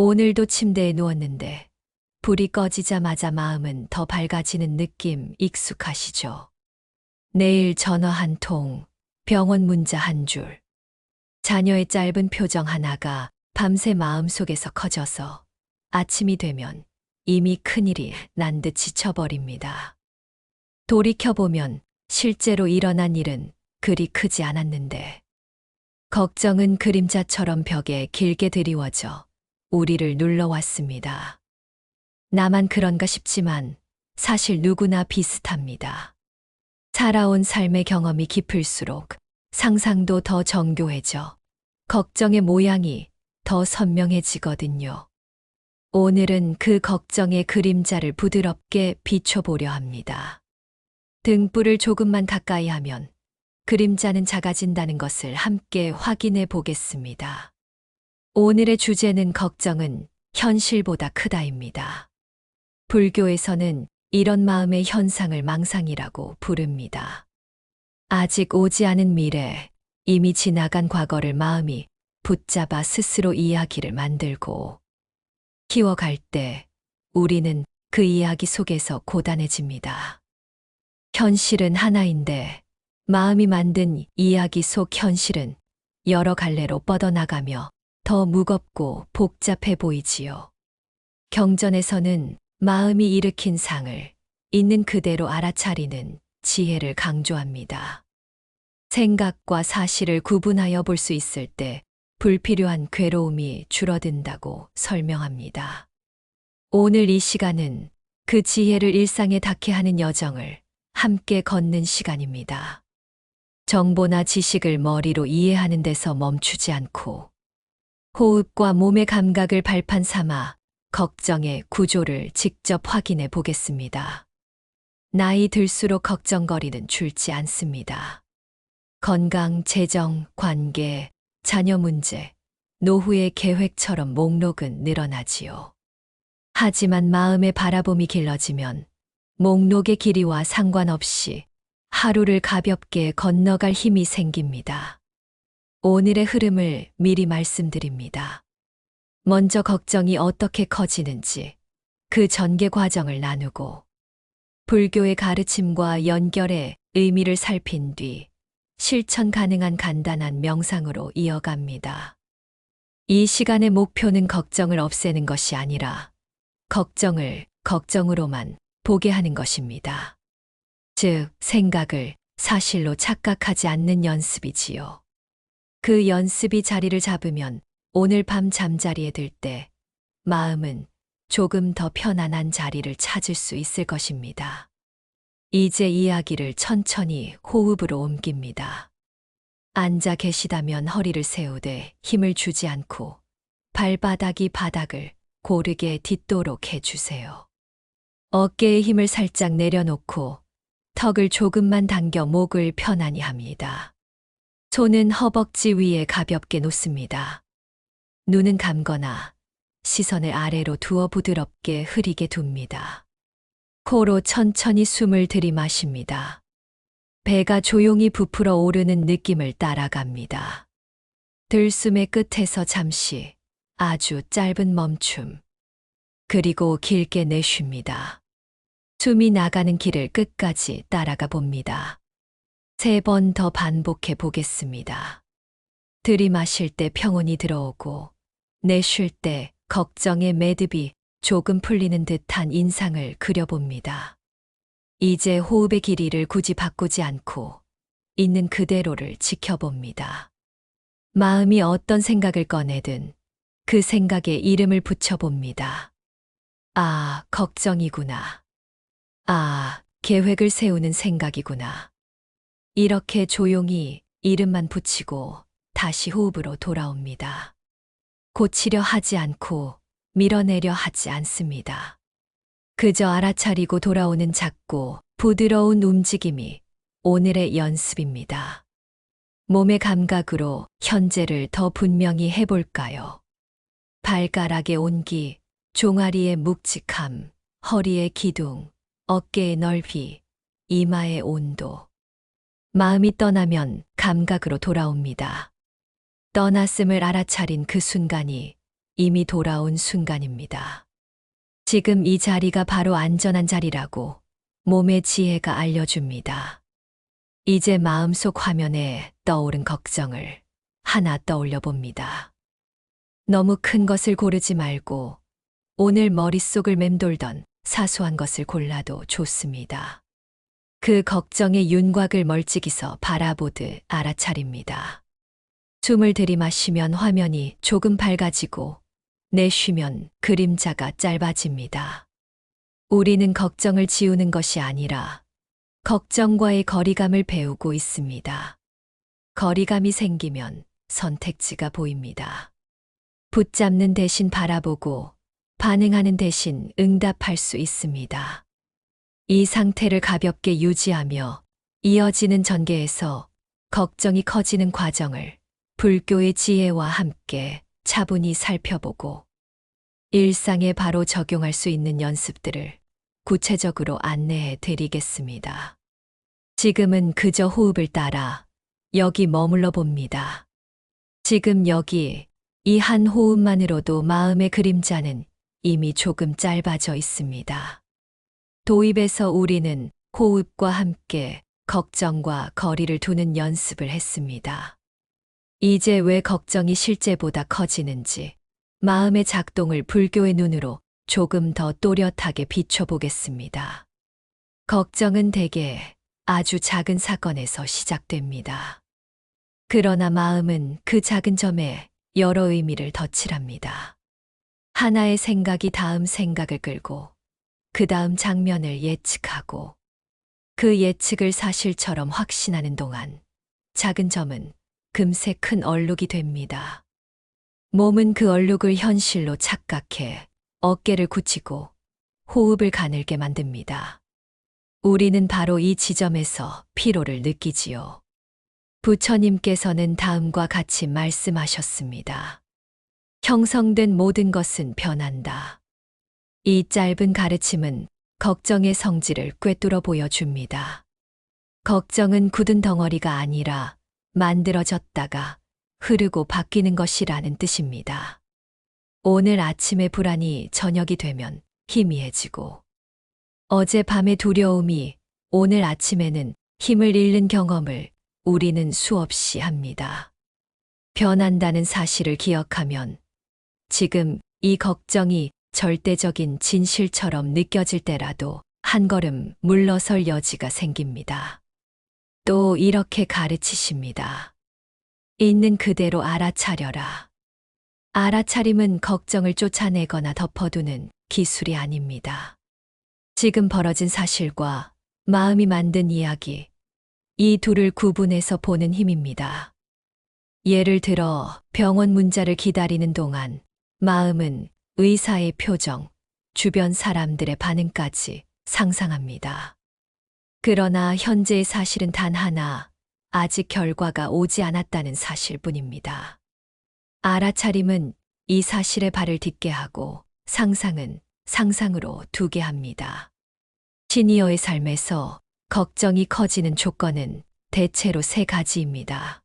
오늘도 침대에 누웠는데 불이 꺼지자마자 마음은 더 밝아지는 느낌 익숙하시죠? 내일 전화 한 통, 병원 문자 한 줄. 자녀의 짧은 표정 하나가 밤새 마음속에서 커져서 아침이 되면 이미 큰일이 난 듯 지쳐버립니다. 돌이켜보면 실제로 일어난 일은 그리 크지 않았는데 걱정은 그림자처럼 벽에 길게 드리워져 우리를 눌러왔습니다. 나만 그런가 싶지만 사실 누구나 비슷합니다. 살아온 삶의 경험이 깊을수록 상상도 더 정교해져 걱정의 모양이 더 선명해지거든요. 오늘은 그 걱정의 그림자를 부드럽게 비춰보려 합니다. 등불을 조금만 가까이 하면 그림자는 작아진다는 것을 함께 확인해 보겠습니다. 오늘의 주제는 걱정은 현실보다 크다입니다. 불교에서는 이런 마음의 현상을 망상이라고 부릅니다. 아직 오지 않은 미래, 이미 지나간 과거를 마음이 붙잡아 스스로 이야기를 만들고 키워갈 때 우리는 그 이야기 속에서 고단해집니다. 현실은 하나인데 마음이 만든 이야기 속 현실은 여러 갈래로 뻗어나가며 더 무겁고 복잡해 보이지요. 경전에서는 마음이 일으킨 상을 있는 그대로 알아차리는 지혜를 강조합니다. 생각과 사실을 구분하여 볼 수 있을 때 불필요한 괴로움이 줄어든다고 설명합니다. 오늘 이 시간은 그 지혜를 일상에 닿게 하는 여정을 함께 걷는 시간입니다. 정보나 지식을 머리로 이해하는 데서 멈추지 않고 호흡과 몸의 감각을 발판 삼아 걱정의 구조를 직접 확인해 보겠습니다. 나이 들수록 걱정거리는 줄지 않습니다. 건강, 재정, 관계, 자녀 문제, 노후의 계획처럼 목록은 늘어나지요. 하지만 마음의 바라봄이 길러지면 목록의 길이와 상관없이 하루를 가볍게 건너갈 힘이 생깁니다. 오늘의 흐름을 미리 말씀드립니다. 먼저 걱정이 어떻게 커지는지 그 전개 과정을 나누고 불교의 가르침과 연결해 의미를 살핀 뒤 실천 가능한 간단한 명상으로 이어갑니다. 이 시간의 목표는 걱정을 없애는 것이 아니라 걱정을 걱정으로만 보게 하는 것입니다. 즉, 생각을 사실로 착각하지 않는 연습이지요. 그 연습이 자리를 잡으면 오늘 밤 잠자리에 들 때 마음은 조금 더 편안한 자리를 찾을 수 있을 것입니다. 이제 이야기를 천천히 호흡으로 옮깁니다. 앉아 계시다면 허리를 세우되 힘을 주지 않고 발바닥이 바닥을 고르게 딛도록 해주세요. 어깨에 힘을 살짝 내려놓고 턱을 조금만 당겨 목을 편안히 합니다. 손은 허벅지 위에 가볍게 놓습니다. 눈은 감거나 시선을 아래로 두어 부드럽게 흐리게 둡니다. 코로 천천히 숨을 들이마십니다. 배가 조용히 부풀어 오르는 느낌을 따라갑니다. 들숨의 끝에서 잠시 아주 짧은 멈춤, 그리고 길게 내쉽니다. 숨이 나가는 길을 끝까지 따라가 봅니다. 3번 더 반복해 보겠습니다. 들이마실 때 평온이 들어오고 내쉴 때 걱정의 매듭이 조금 풀리는 듯한 인상을 그려봅니다. 이제 호흡의 길이를 굳이 바꾸지 않고 있는 그대로를 지켜봅니다. 마음이 어떤 생각을 꺼내든 그 생각에 이름을 붙여봅니다. 아, 걱정이구나. 아, 계획을 세우는 생각이구나. 이렇게 조용히 이름만 붙이고 다시 호흡으로 돌아옵니다. 고치려 하지 않고 밀어내려 하지 않습니다. 그저 알아차리고 돌아오는 작고 부드러운 움직임이 오늘의 연습입니다. 몸의 감각으로 현재를 더 분명히 해볼까요? 발가락의 온기, 종아리의 묵직함, 허리의 기둥, 어깨의 넓이, 이마의 온도. 마음이 떠나면 감각으로 돌아옵니다. 떠났음을 알아차린 그 순간이 이미 돌아온 순간입니다. 지금 이 자리가 바로 안전한 자리라고 몸의 지혜가 알려줍니다. 이제 마음속 화면에 떠오른 걱정을 하나 떠올려 봅니다. 너무 큰 것을 고르지 말고 오늘 머릿속을 맴돌던 사소한 것을 골라도 좋습니다. 그 걱정의 윤곽을 멀찍이서 바라보듯 알아차립니다. 숨을 들이마시면 화면이 조금 밝아지고 내쉬면 그림자가 짧아집니다. 우리는 걱정을 지우는 것이 아니라 걱정과의 거리감을 배우고 있습니다. 거리감이 생기면 선택지가 보입니다. 붙잡는 대신 바라보고 반응하는 대신 응답할 수 있습니다. 이 상태를 가볍게 유지하며 이어지는 전개에서 걱정이 커지는 과정을 불교의 지혜와 함께 차분히 살펴보고 일상에 바로 적용할 수 있는 연습들을 구체적으로 안내해 드리겠습니다. 지금은 그저 호흡을 따라 여기 머물러 봅니다. 지금 여기 이 한 호흡만으로도 마음의 그림자는 이미 조금 짧아져 있습니다. 도입에서 우리는 호흡과 함께 걱정과 거리를 두는 연습을 했습니다. 이제 왜 걱정이 실제보다 커지는지 마음의 작동을 불교의 눈으로 조금 더 또렷하게 비춰보겠습니다. 걱정은 대개 아주 작은 사건에서 시작됩니다. 그러나 마음은 그 작은 점에 여러 의미를 덧칠합니다. 하나의 생각이 다음 생각을 끌고 그 다음 장면을 예측하고 그 예측을 사실처럼 확신하는 동안 작은 점은 금세 큰 얼룩이 됩니다. 몸은 그 얼룩을 현실로 착각해 어깨를 굳히고 호흡을 가늘게 만듭니다. 우리는 바로 이 지점에서 피로를 느끼지요. 부처님께서는 다음과 같이 말씀하셨습니다. 형성된 모든 것은 변한다. 이 짧은 가르침은 걱정의 성질을 꿰뚫어 보여줍니다. 걱정은 굳은 덩어리가 아니라 만들어졌다가 흐르고 바뀌는 것이라는 뜻입니다. 오늘 아침의 불안이 저녁이 되면 희미해지고 어젯밤의 두려움이 오늘 아침에는 힘을 잃는 경험을 우리는 수없이 합니다. 변한다는 사실을 기억하면 지금 이 걱정이 절대적인 진실처럼 느껴질 때라도 한 걸음 물러설 여지가 생깁니다. 또 이렇게 가르치십니다. 있는 그대로 알아차려라. 알아차림은 걱정을 쫓아내거나 덮어두는 기술이 아닙니다. 지금 벌어진 사실과 마음이 만든 이야기, 이 둘을 구분해서 보는 힘입니다. 예를 들어 병원 문자를 기다리는 동안 마음은 의사의 표정, 주변 사람들의 반응까지 상상합니다. 그러나 현재의 사실은 단 하나, 아직 결과가 오지 않았다는 사실뿐입니다. 알아차림은 이 사실에 발을 딛게 하고 상상은 상상으로 두게 합니다. 시니어의 삶에서 걱정이 커지는 조건은 대체로 세 가지입니다.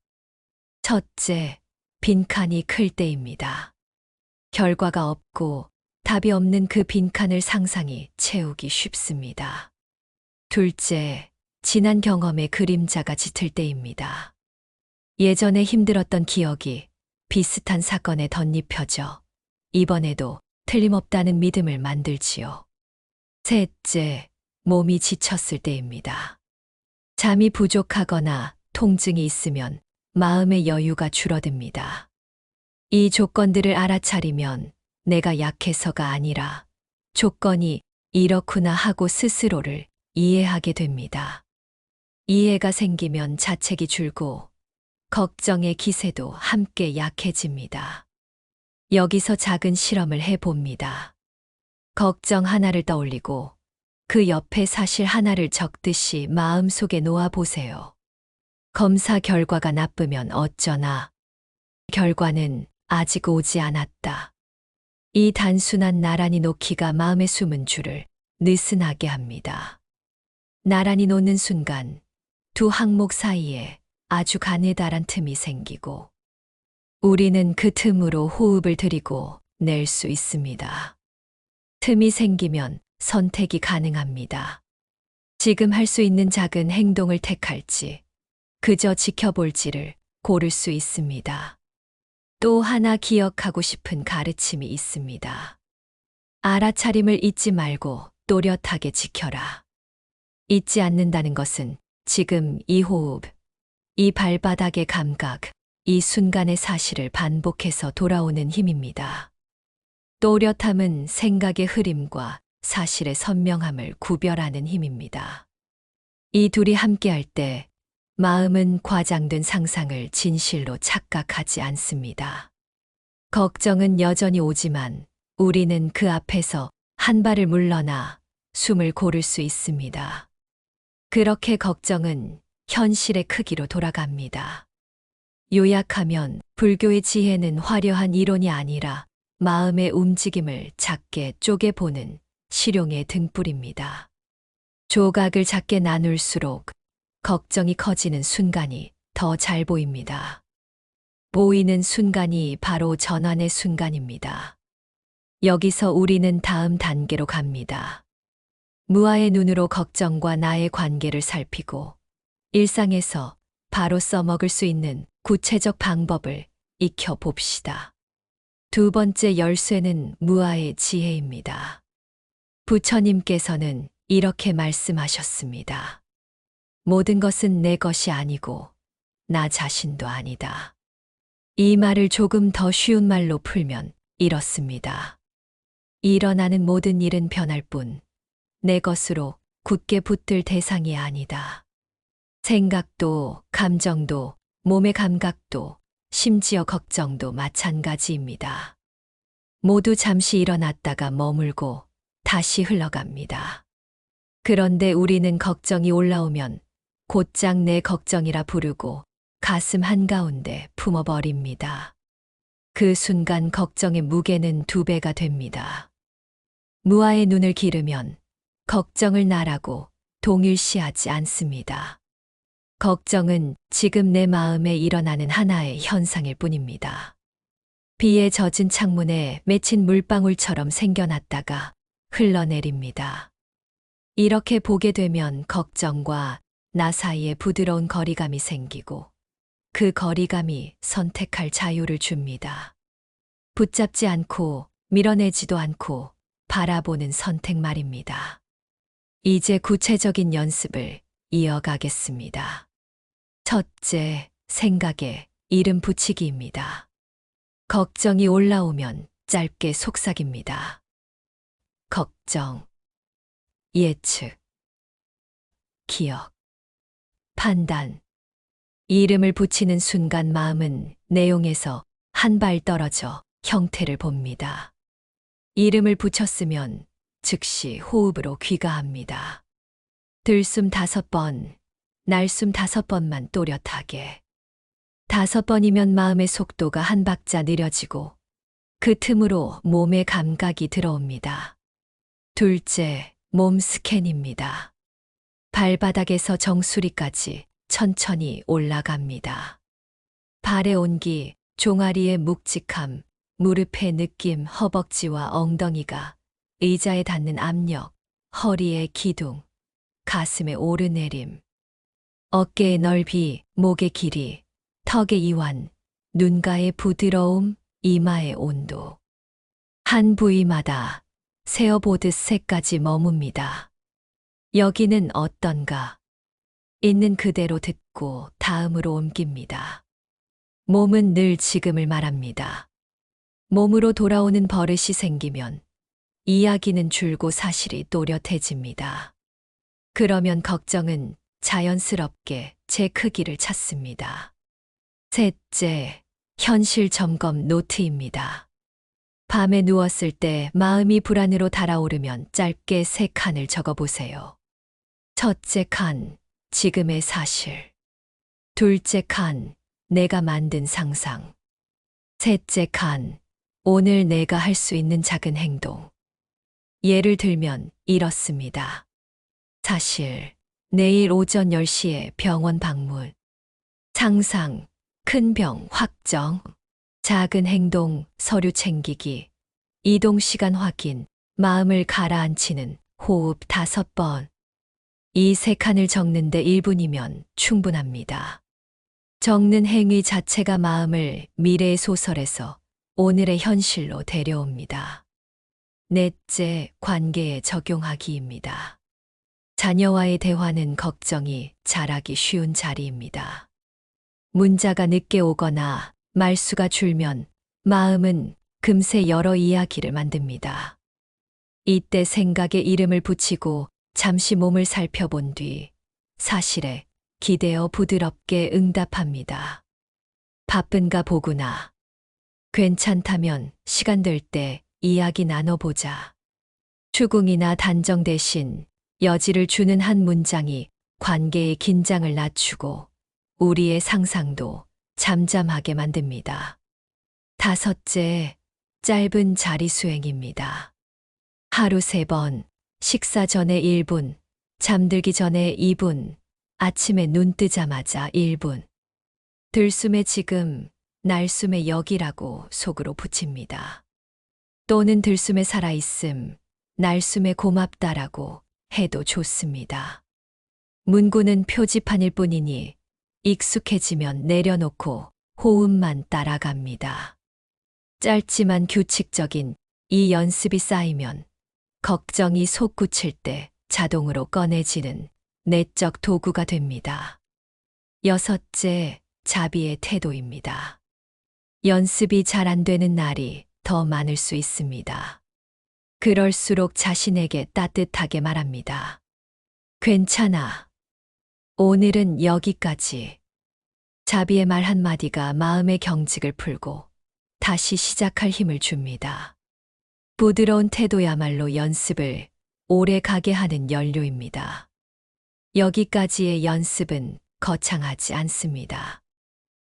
첫째, 빈칸이 클 때입니다. 결과가 없고 답이 없는 그 빈칸을 상상이 채우기 쉽습니다. 둘째, 지난 경험의 그림자가 짙을 때입니다. 예전에 힘들었던 기억이 비슷한 사건에 덧입혀져 이번에도 틀림없다는 믿음을 만들지요. 셋째, 몸이 지쳤을 때입니다. 잠이 부족하거나 통증이 있으면 마음의 여유가 줄어듭니다. 이 조건들을 알아차리면 내가 약해서가 아니라 조건이 이렇구나 하고 스스로를 이해하게 됩니다. 이해가 생기면 자책이 줄고 걱정의 기세도 함께 약해집니다. 여기서 작은 실험을 해봅니다. 걱정 하나를 떠올리고 그 옆에 사실 하나를 적듯이 마음속에 놓아보세요. 검사 결과가 나쁘면 어쩌나. 결과는 아직 오지 않았다. 이 단순한 나란히 놓기가 마음의 숨은 줄을 느슨하게 합니다. 나란히 놓는 순간 두 항목 사이에 아주 가느다란 틈이 생기고 우리는 그 틈으로 호흡을 들이고 낼 수 있습니다. 틈이 생기면 선택이 가능합니다. 지금 할 수 있는 작은 행동을 택할지, 그저 지켜볼지를 고를 수 있습니다. 또 하나 기억하고 싶은 가르침이 있습니다. 알아차림을 잊지 말고 또렷하게 지켜라. 잊지 않는다는 것은 지금 이 호흡, 이 발바닥의 감각, 이 순간의 사실을 반복해서 돌아오는 힘입니다. 또렷함은 생각의 흐림과 사실의 선명함을 구별하는 힘입니다. 이 둘이 함께할 때 마음은 과장된 상상을 진실로 착각하지 않습니다. 걱정은 여전히 오지만 우리는 그 앞에서 한 발을 물러나 숨을 고를 수 있습니다. 그렇게 걱정은 현실의 크기로 돌아갑니다. 요약하면 불교의 지혜는 화려한 이론이 아니라 마음의 움직임을 작게 쪼개보는 실용의 등불입니다. 조각을 작게 나눌수록 걱정이 커지는 순간이 더 잘 보입니다. 보이는 순간이 바로 전환의 순간입니다. 여기서 우리는 다음 단계로 갑니다. 무아의 눈으로 걱정과 나의 관계를 살피고 일상에서 바로 써먹을 수 있는 구체적 방법을 익혀봅시다. 두 번째 열쇠는 무아의 지혜입니다. 부처님께서는 이렇게 말씀하셨습니다. 모든 것은 내 것이 아니고 나 자신도 아니다. 이 말을 조금 더 쉬운 말로 풀면 이렇습니다. 일어나는 모든 일은 변할 뿐 내 것으로 굳게 붙들 대상이 아니다. 생각도, 감정도, 몸의 감각도, 심지어 걱정도 마찬가지입니다. 모두 잠시 일어났다가 머물고 다시 흘러갑니다. 그런데 우리는 걱정이 올라오면 곧장 내 걱정이라 부르고 가슴 한가운데 품어버립니다. 그 순간 걱정의 무게는 2배가 됩니다. 무아의 눈을 기르면 걱정을 나라고 동일시하지 않습니다. 걱정은 지금 내 마음에 일어나는 하나의 현상일 뿐입니다. 비에 젖은 창문에 맺힌 물방울처럼 생겨났다가 흘러내립니다. 이렇게 보게 되면 걱정과 나 사이에 부드러운 거리감이 생기고 그 거리감이 선택할 자유를 줍니다. 붙잡지 않고 밀어내지도 않고 바라보는 선택 말입니다. 이제 구체적인 연습을 이어가겠습니다. 첫째, 생각에 이름 붙이기입니다. 걱정이 올라오면 짧게 속삭입니다. 걱정, 예측, 기억, 판단. 이름을 붙이는 순간 마음은 내용에서 한 발 떨어져 형태를 봅니다. 이름을 붙였으면 즉시 호흡으로 귀가합니다. 들숨 5번, 날숨 5번만 또렷하게. 5번이면 마음의 속도가 한 박자 느려지고 그 틈으로 몸의 감각이 들어옵니다. 둘째, 몸 스캔입니다. 발바닥에서 정수리까지 천천히 올라갑니다. 발의 온기, 종아리의 묵직함, 무릎의 느낌, 허벅지와 엉덩이가, 의자에 닿는 압력, 허리의 기둥, 가슴의 오르내림, 어깨의 넓이, 목의 길이, 턱의 이완, 눈가의 부드러움, 이마의 온도. 한 부위마다 세어보듯 새까지 머뭅니다. 여기는 어떤가? 있는 그대로 듣고 다음으로 옮깁니다. 몸은 늘 지금을 말합니다. 몸으로 돌아오는 버릇이 생기면 이야기는 줄고 사실이 또렷해집니다. 그러면 걱정은 자연스럽게 제 크기를 찾습니다. 셋째, 현실 점검 노트입니다. 밤에 누웠을 때 마음이 불안으로 달아오르면 짧게 3칸을 적어보세요. 첫째 칸, 지금의 사실. 둘째 칸, 내가 만든 상상. 셋째 칸, 오늘 내가 할 수 있는 작은 행동. 예를 들면 이렇습니다. 사실, 내일 오전 10시에 병원 방문. 상상, 큰 병 확정. 작은 행동, 서류 챙기기, 이동 시간 확인, 마음을 가라앉히는 호흡 5번. 이 3칸을 적는데 1분이면 충분합니다. 적는 행위 자체가 마음을 미래의 소설에서 오늘의 현실로 데려옵니다. 넷째, 관계에 적용하기입니다. 자녀와의 대화는 걱정이 자라기 쉬운 자리입니다. 문자가 늦게 오거나 말수가 줄면 마음은 금세 여러 이야기를 만듭니다. 이때 생각에 이름을 붙이고 잠시 몸을 살펴본 뒤 사실에 기대어 부드럽게 응답합니다. 바쁜가 보구나. 괜찮다면 시간 될 때 이야기 나눠보자. 추궁이나 단정 대신 여지를 주는 한 문장이 관계의 긴장을 낮추고 우리의 상상도 잠잠하게 만듭니다. 5째, 짧은 자리 수행입니다. 하루 3번, 식사 전에 1분, 잠들기 전에 2분, 아침에 눈 뜨자마자 1분. 들숨에 지금, 날숨에 여기라고 속으로 붙입니다. 또는 들숨에 살아있음, 날숨에 고맙다라고 해도 좋습니다. 문구는 표지판일 뿐이니 익숙해지면 내려놓고 호흡만 따라갑니다. 짧지만 규칙적인 이 연습이 쌓이면 걱정이 솟구칠 때 자동으로 꺼내지는 내적 도구가 됩니다. 6째, 자비의 태도입니다. 연습이 잘 안 되는 날이 더 많을 수 있습니다. 그럴수록 자신에게 따뜻하게 말합니다. 괜찮아. 오늘은 여기까지. 자비의 말 한마디가 마음의 경직을 풀고 다시 시작할 힘을 줍니다. 부드러운 태도야말로 연습을 오래 가게 하는 연료입니다. 여기까지의 연습은 거창하지 않습니다.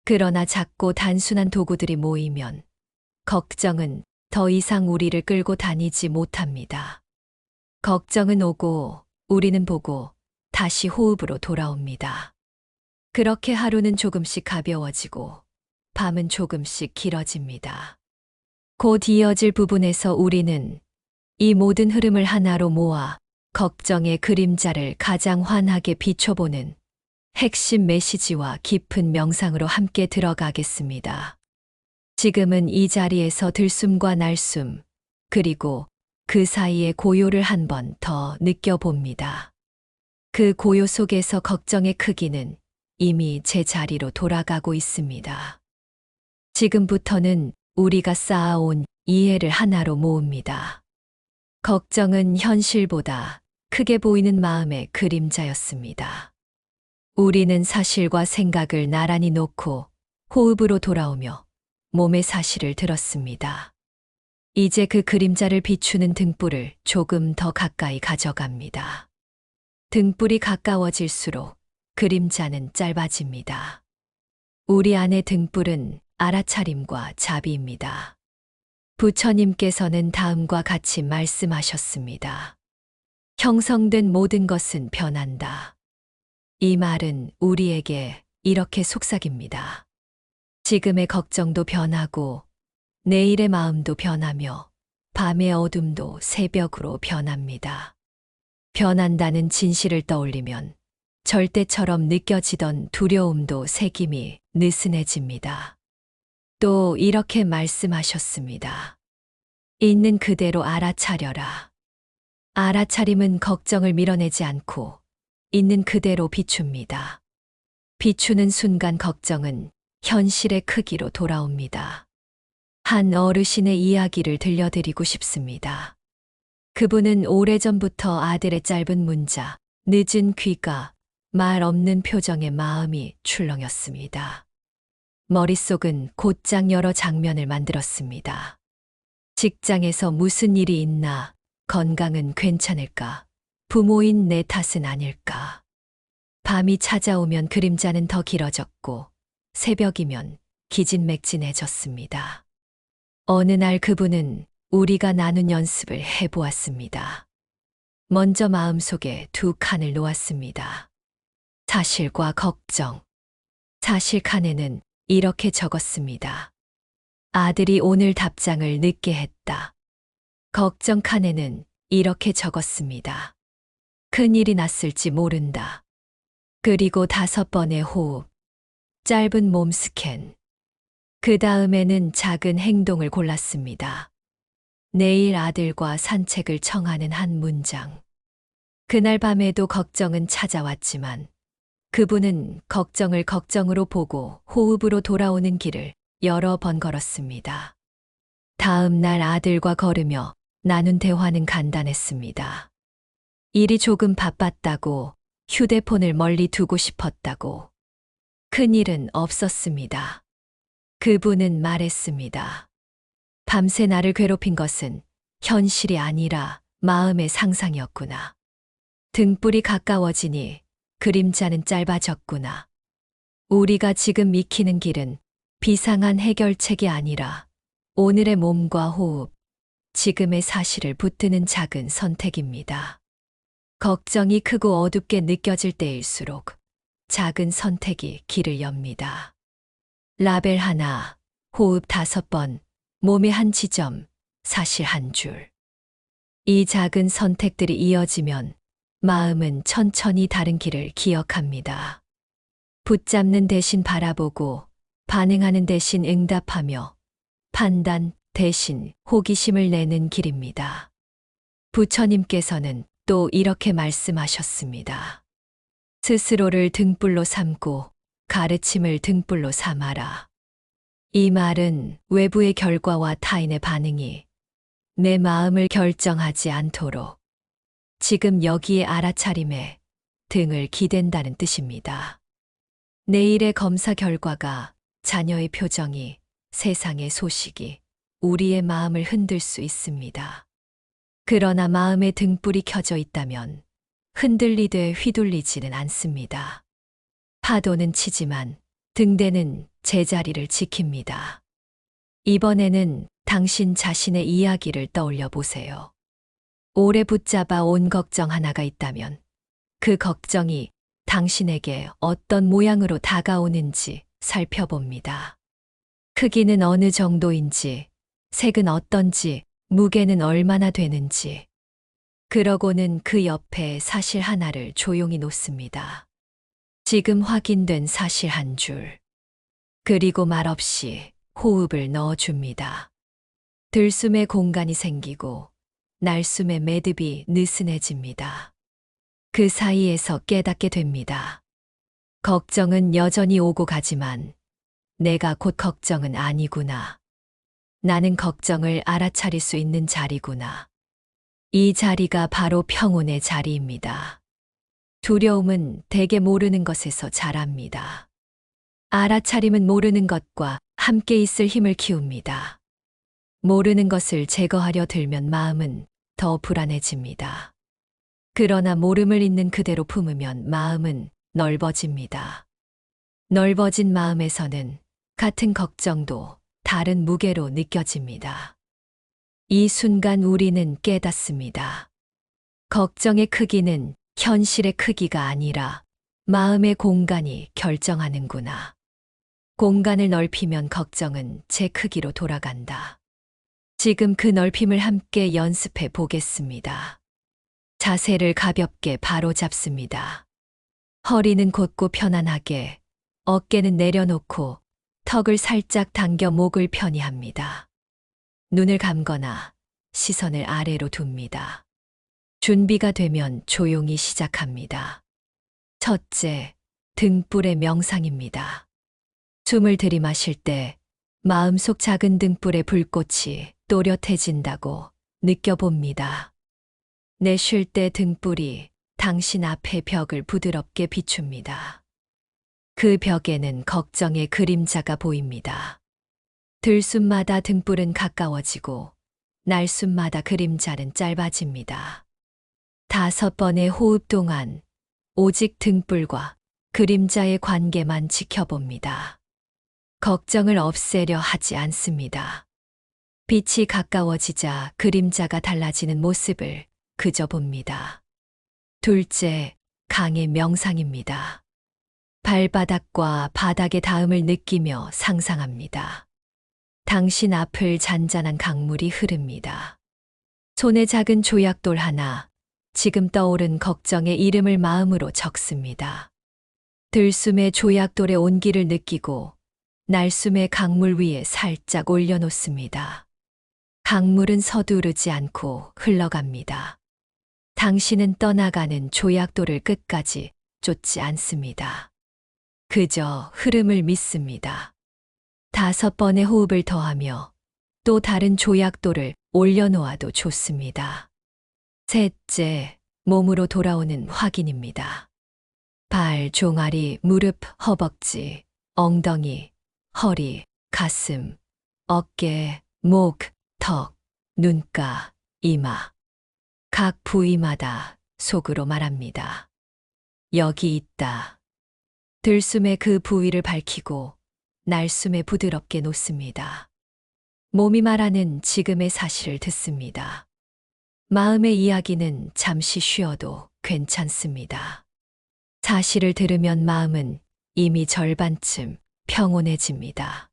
그러나 작고 단순한 도구들이 모이면 걱정은 더 이상 우리를 끌고 다니지 못합니다. 걱정은 오고 우리는 보고 다시 호흡으로 돌아옵니다. 그렇게 하루는 조금씩 가벼워지고 밤은 조금씩 길어집니다. 곧 이어질 부분에서 우리는 이 모든 흐름을 하나로 모아 걱정의 그림자를 가장 환하게 비춰보는 핵심 메시지와 깊은 명상으로 함께 들어가겠습니다. 지금은 이 자리에서 들숨과 날숨, 그리고 그 사이의 고요를 한 번 더 느껴봅니다. 그 고요 속에서 걱정의 크기는 이미 제 자리로 돌아가고 있습니다. 지금부터는 우리가 쌓아온 이해를 하나로 모읍니다. 걱정은 현실보다 크게 보이는 마음의 그림자였습니다. 우리는 사실과 생각을 나란히 놓고 호흡으로 돌아오며 몸의 사실을 들었습니다. 이제 그 그림자를 비추는 등불을 조금 더 가까이 가져갑니다. 등불이 가까워질수록 그림자는 짧아집니다. 우리 안의 등불은 알아차림과 자비입니다. 부처님께서는 다음과 같이 말씀하셨습니다. 형성된 모든 것은 변한다. 이 말은 우리에게 이렇게 속삭입니다. 지금의 걱정도 변하고 내일의 마음도 변하며 밤의 어둠도 새벽으로 변합니다. 변한다는 진실을 떠올리면 절대처럼 느껴지던 두려움도 새김이 느슨해집니다. 또 이렇게 말씀하셨습니다. 있는 그대로 알아차려라. 알아차림은 걱정을 밀어내지 않고 있는 그대로 비춥니다. 비추는 순간 걱정은 현실의 크기로 돌아옵니다. 한 어르신의 이야기를 들려드리고 싶습니다. 그분은 오래전부터 아들의 짧은 문자, 늦은 귀가, 말 없는 표정의 마음이 출렁였습니다. 머릿속은 곧장 여러 장면을 만들었습니다. 직장에서 무슨 일이 있나, 건강은 괜찮을까, 부모인 내 탓은 아닐까. 밤이 찾아오면 그림자는 더 길어졌고 새벽이면 기진맥진해졌습니다. 어느 날 그분은 우리가 나눈 연습을 해보았습니다. 먼저 마음속에 2칸을 놓았습니다. 사실과 걱정. 사실 칸에는 이렇게 적었습니다. 아들이 오늘 답장을 늦게 했다. 걱정 칸에는 이렇게 적었습니다. 큰일이 났을지 모른다. 그리고 5번의 호흡, 짧은 몸 스캔. 그 다음에는 작은 행동을 골랐습니다. 내일 아들과 산책을 청하는 한 문장. 그날 밤에도 걱정은 찾아왔지만 그분은 걱정을 걱정으로 보고 호흡으로 돌아오는 길을 여러 번 걸었습니다. 다음 날 아들과 걸으며 나눈 대화는 간단했습니다. 일이 조금 바빴다고, 휴대폰을 멀리 두고 싶었다고. 큰일은 없었습니다. 그분은 말했습니다. 밤새 나를 괴롭힌 것은 현실이 아니라 마음의 상상이었구나. 등불이 가까워지니 그림자는 짧아졌구나. 우리가 지금 익히는 길은 비상한 해결책이 아니라 오늘의 몸과 호흡, 지금의 사실을 붙드는 작은 선택입니다. 걱정이 크고 어둡게 느껴질 때일수록 작은 선택이 길을 엽니다. 라벨 하나, 호흡 5번, 몸의 한 지점, 사실 한 줄. 이 작은 선택들이 이어지면 마음은 천천히 다른 길을 기억합니다. 붙잡는 대신 바라보고, 반응하는 대신 응답하며, 판단 대신 호기심을 내는 길입니다. 부처님께서는 또 이렇게 말씀하셨습니다. 스스로를 등불로 삼고 가르침을 등불로 삼아라. 이 말은 외부의 결과와 타인의 반응이 내 마음을 결정하지 않도록 지금 여기에 알아차림에 등을 기댄다는 뜻입니다. 내일의 검사 결과가, 자녀의 표정이, 세상의 소식이 우리의 마음을 흔들 수 있습니다. 그러나 마음의 등불이 켜져 있다면 흔들리되 휘둘리지는 않습니다. 파도는 치지만 등대는 제자리를 지킵니다. 이번에는 당신 자신의 이야기를 떠올려 보세요. 오래 붙잡아 온 걱정 하나가 있다면 그 걱정이 당신에게 어떤 모양으로 다가오는지 살펴봅니다. 크기는 어느 정도인지, 색은 어떤지, 무게는 얼마나 되는지. 그러고는 그 옆에 사실 하나를 조용히 놓습니다. 지금 확인된 사실 한 줄. 그리고 말없이 호흡을 넣어줍니다. 들숨에 공간이 생기고 날숨의 매듭이 느슨해집니다. 그 사이에서 깨닫게 됩니다. 걱정은 여전히 오고 가지만 내가 곧 걱정은 아니구나. 나는 걱정을 알아차릴 수 있는 자리구나. 이 자리가 바로 평온의 자리입니다. 두려움은 대개 모르는 것에서 자랍니다. 알아차림은 모르는 것과 함께 있을 힘을 키웁니다. 모르는 것을 제거하려 들면 마음은 더 불안해집니다. 그러나 모름을 있는 그대로 품으면 마음은 넓어집니다. 넓어진 마음에서는 같은 걱정도 다른 무게로 느껴집니다. 이 순간 우리는 깨닫습니다. 걱정의 크기는 현실의 크기가 아니라 마음의 공간이 결정하는구나. 공간을 넓히면 걱정은 제 크기로 돌아간다. 지금 그 넓힘을 함께 연습해 보겠습니다. 자세를 가볍게 바로 잡습니다. 허리는 곧고 편안하게, 어깨는 내려놓고 턱을 살짝 당겨 목을 편히 합니다. 눈을 감거나 시선을 아래로 둡니다. 준비가 되면 조용히 시작합니다. 첫째, 등불의 명상입니다. 숨을 들이마실 때 마음속 작은 등불의 불꽃이 또렷해진다고 느껴봅니다. 내쉴 때 등불이 당신 앞의 벽을 부드럽게 비춥니다. 그 벽에는 걱정의 그림자가 보입니다. 들숨마다 등불은 가까워지고 날숨마다 그림자는 짧아집니다. 5번의 호흡 동안 오직 등불과 그림자의 관계만 지켜봅니다. 걱정을 없애려 하지 않습니다. 빛이 가까워지자 그림자가 달라지는 모습을 그저 봅니다. 둘째, 강의 명상입니다. 발바닥과 바닥의 닿음을 느끼며 상상합니다. 당신 앞을 잔잔한 강물이 흐릅니다. 손에 작은 조약돌 하나, 지금 떠오른 걱정의 이름을 마음으로 적습니다. 들숨에 조약돌의 온기를 느끼고 날숨의 강물 위에 살짝 올려놓습니다. 강물은 서두르지 않고 흘러갑니다. 당신은 떠나가는 조약돌을 끝까지 쫓지 않습니다. 그저 흐름을 믿습니다. 5번의 호흡을 더하며 또 다른 조약돌을 올려놓아도 좋습니다. 셋째, 몸으로 돌아오는 확인입니다. 발, 종아리, 무릎, 허벅지, 엉덩이, 허리, 가슴, 어깨, 목, 턱, 눈가, 이마. 각 부위마다 속으로 말합니다. 여기 있다. 들숨에 그 부위를 밝히고 날숨에 부드럽게 놓습니다. 몸이 말하는 지금의 사실을 듣습니다. 마음의 이야기는 잠시 쉬어도 괜찮습니다. 사실을 들으면 마음은 이미 절반쯤 평온해집니다.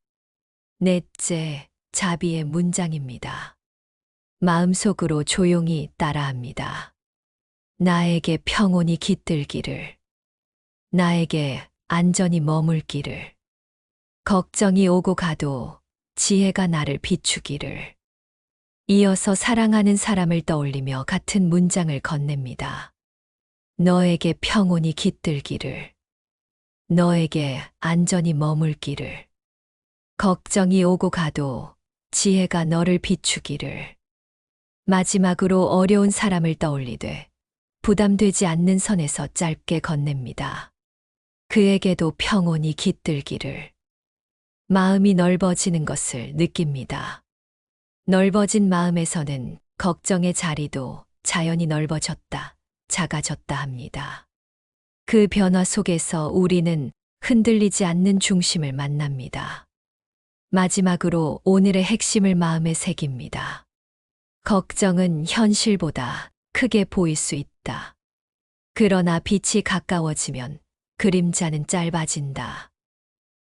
넷째, 자비의 문장입니다. 마음속으로 조용히 따라합니다. 나에게 평온이 깃들기를, 나에게 안전히 머물기를, 걱정이 오고 가도 지혜가 나를 비추기를. 이어서 사랑하는 사람을 떠올리며 같은 문장을 건넵니다. 너에게 평온이 깃들기를, 너에게 안전히 머물기를, 걱정이 오고 가도 지혜가 너를 비추기를. 마지막으로 어려운 사람을 떠올리되 부담되지 않는 선에서 짧게 건넵니다. 그에게도 평온이 깃들기를. 마음이 넓어지는 것을 느낍니다. 넓어진 마음에서는 걱정의 자리도 자연히 넓어졌다, 작아졌다 합니다. 그 변화 속에서 우리는 흔들리지 않는 중심을 만납니다. 마지막으로 오늘의 핵심을 마음에 새깁니다. 걱정은 현실보다 크게 보일 수 있다. 그러나 빛이 가까워지면 그림자는 짧아진다.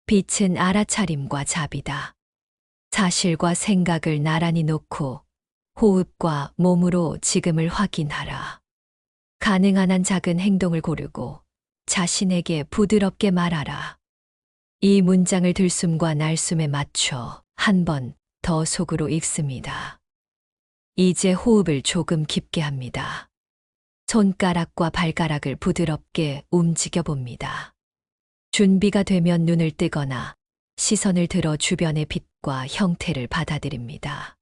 빛은 알아차림과 자비다. 사실과 생각을 나란히 놓고 호흡과 몸으로 지금을 확인하라. 가능한 한 작은 행동을 고르고 자신에게 부드럽게 말하라. 이 문장을 들숨과 날숨에 맞춰 한 번 더 속으로 읽습니다. 이제 호흡을 조금 깊게 합니다. 손가락과 발가락을 부드럽게 움직여 봅니다. 준비가 되면 눈을 뜨거나 시선을 들어 주변의 빛과 형태를 받아들입니다.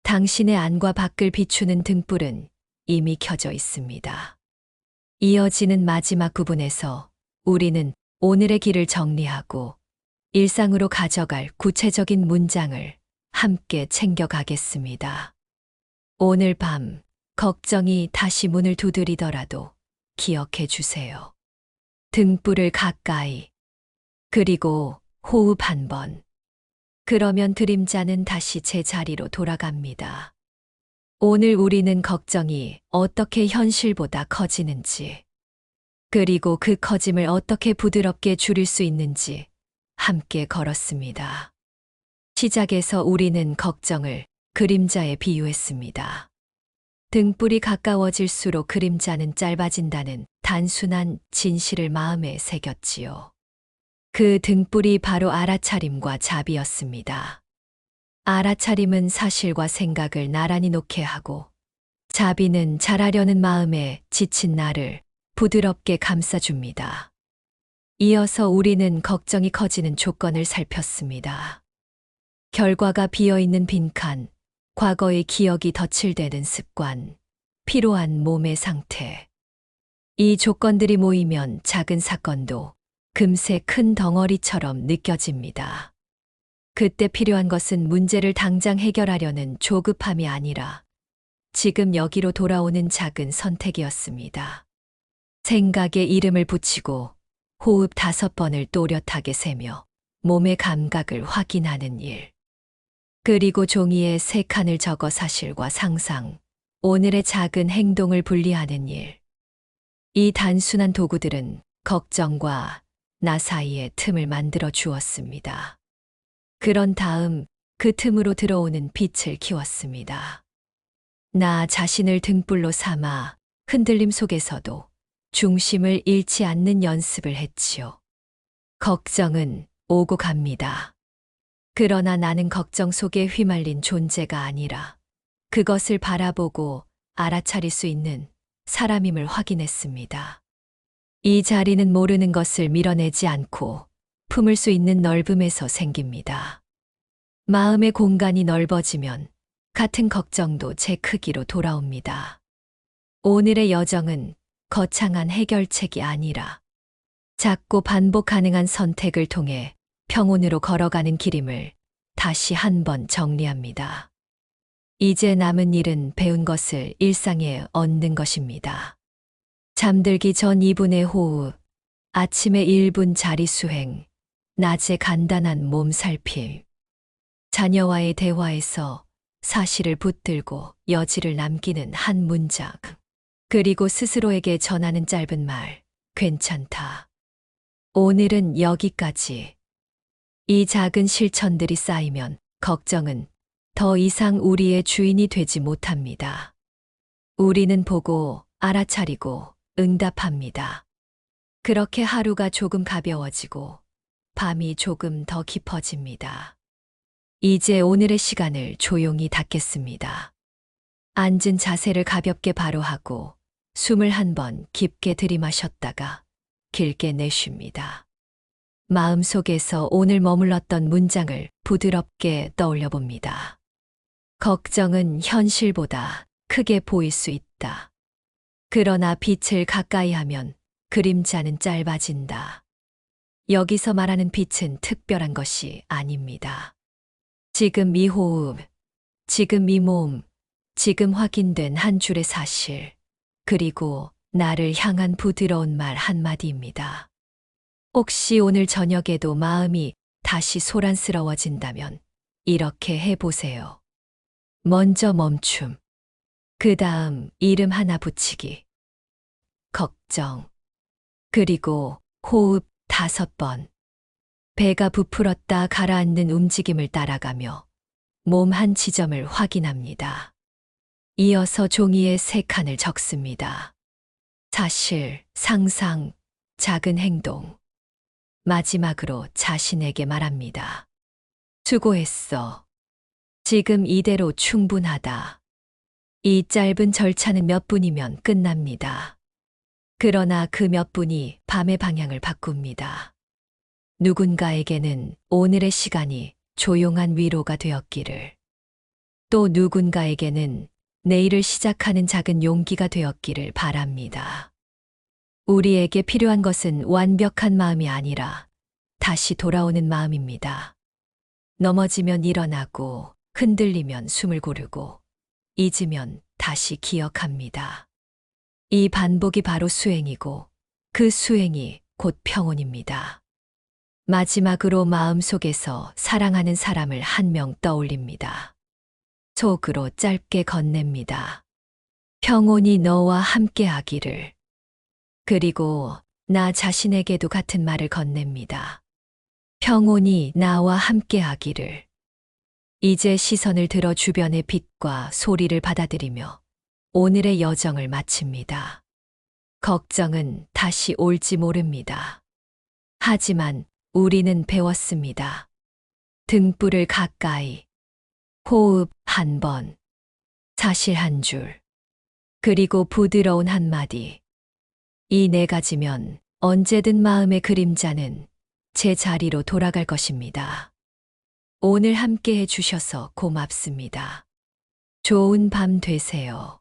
당신의 안과 밖을 비추는 등불은 이미 켜져 있습니다. 이어지는 마지막 구분에서 우리는 오늘의 길을 정리하고 일상으로 가져갈 구체적인 문장을 함께 챙겨가겠습니다. 오늘 밤 걱정이 다시 문을 두드리더라도 기억해 주세요. 등불을 가까이, 그리고 호흡 한 번. 그러면 그림자는 다시 제자리로 돌아갑니다. 오늘 우리는 걱정이 어떻게 현실보다 커지는지, 그리고 그 커짐을 어떻게 부드럽게 줄일 수 있는지 함께 걸었습니다. 시작에서 우리는 걱정을 그림자에 비유했습니다. 등불이 가까워질수록 그림자는 짧아진다는 단순한 진실을 마음에 새겼지요. 그 등불이 바로 알아차림과 자비였습니다. 알아차림은 사실과 생각을 나란히 놓게 하고, 자비는 잘하려는 마음에 지친 나를 부드럽게 감싸줍니다. 이어서 우리는 걱정이 커지는 조건을 살폈습니다. 결과가 비어있는 빈칸, 과거의 기억이 덧칠되는 습관, 피로한 몸의 상태. 이 조건들이 모이면 작은 사건도 금세 큰 덩어리처럼 느껴집니다. 그때 필요한 것은 문제를 당장 해결하려는 조급함이 아니라 지금 여기로 돌아오는 작은 선택이었습니다. 생각에 이름을 붙이고 호흡 5번을 또렷하게 세며 몸의 감각을 확인하는 일. 그리고 종이에 3칸을 적어 사실과 상상, 오늘의 작은 행동을 분리하는 일. 이 단순한 도구들은 걱정과 나 사이에 틈을 만들어 주었습니다. 그런 다음 그 틈으로 들어오는 빛을 키웠습니다. 나 자신을 등불로 삼아 흔들림 속에서도 중심을 잃지 않는 연습을 했지요. 걱정은 오고 갑니다. 그러나 나는 걱정 속에 휘말린 존재가 아니라 그것을 바라보고 알아차릴 수 있는 사람임을 확인했습니다. 이 자리는 모르는 것을 밀어내지 않고 품을 수 있는 넓음에서 생깁니다. 마음의 공간이 넓어지면 같은 걱정도 제 크기로 돌아옵니다. 오늘의 여정은 거창한 해결책이 아니라 작고 반복 가능한 선택을 통해 평온으로 걸어가는 길임을 다시 한번 정리합니다. 이제 남은 일은 배운 것을 일상에 얻는 것입니다. 잠들기 전 2분의 호흡, 아침에 1분 자리 수행, 낮에 간단한 몸 살핌. 자녀와의 대화에서 사실을 붙들고 여지를 남기는 한 문장. 그리고 스스로에게 전하는 짧은 말, 괜찮다. 오늘은 여기까지. 이 작은 실천들이 쌓이면 걱정은 더 이상 우리의 주인이 되지 못합니다. 우리는 보고 알아차리고 응답합니다. 그렇게 하루가 조금 가벼워지고 밤이 조금 더 깊어집니다. 이제 오늘의 시간을 조용히 닫겠습니다. 앉은 자세를 가볍게 바로 하고 숨을 한 번 깊게 들이마셨다가 길게 내쉽니다. 마음속에서 오늘 머물렀던 문장을 부드럽게 떠올려 봅니다. 걱정은 현실보다 크게 보일 수 있다. 그러나 빛을 가까이 하면 그림자는 짧아진다. 여기서 말하는 빛은 특별한 것이 아닙니다. 지금 이 호흡, 지금 이 몸, 지금 확인된 한 줄의 사실, 그리고 나를 향한 부드러운 말 한마디입니다. 혹시 오늘 저녁에도 마음이 다시 소란스러워진다면 이렇게 해보세요. 먼저 멈춤. 그 다음 이름 하나 붙이기. 걱정. 그리고 호흡 5번. 배가 부풀었다 가라앉는 움직임을 따라가며 몸 한 지점을 확인합니다. 이어서 종이에 3칸을 적습니다. 사실, 상상, 작은 행동. 마지막으로 자신에게 말합니다. 수고했어. 지금 이대로 충분하다. 이 짧은 절차는 몇 분이면 끝납니다. 그러나 그 몇 분이 밤의 방향을 바꿉니다. 누군가에게는 오늘의 시간이 조용한 위로가 되었기를. 또 누군가에게는 내일을 시작하는 작은 용기가 되었기를 바랍니다. 우리에게 필요한 것은 완벽한 마음이 아니라 다시 돌아오는 마음입니다. 넘어지면 일어나고, 흔들리면 숨을 고르고, 잊으면 다시 기억합니다. 이 반복이 바로 수행이고, 그 수행이 곧 평온입니다. 마지막으로 마음속에서 사랑하는 사람을 한 명 떠올립니다. 속으로 짧게 건넵니다. 평온이 너와 함께 하기를. 그리고 나 자신에게도 같은 말을 건넵니다. 평온이 나와 함께 하기를. 이제 시선을 들어 주변의 빛과 소리를 받아들이며 오늘의 여정을 마칩니다. 걱정은 다시 올지 모릅니다. 하지만 우리는 배웠습니다. 등불을 가까이, 호흡 1번, 사실 1줄, 그리고 부드러운 한마디. 이 4가지면 언제든 마음의 그림자는 제 자리로 돌아갈 것입니다. 오늘 함께 해주셔서 고맙습니다. 좋은 밤 되세요.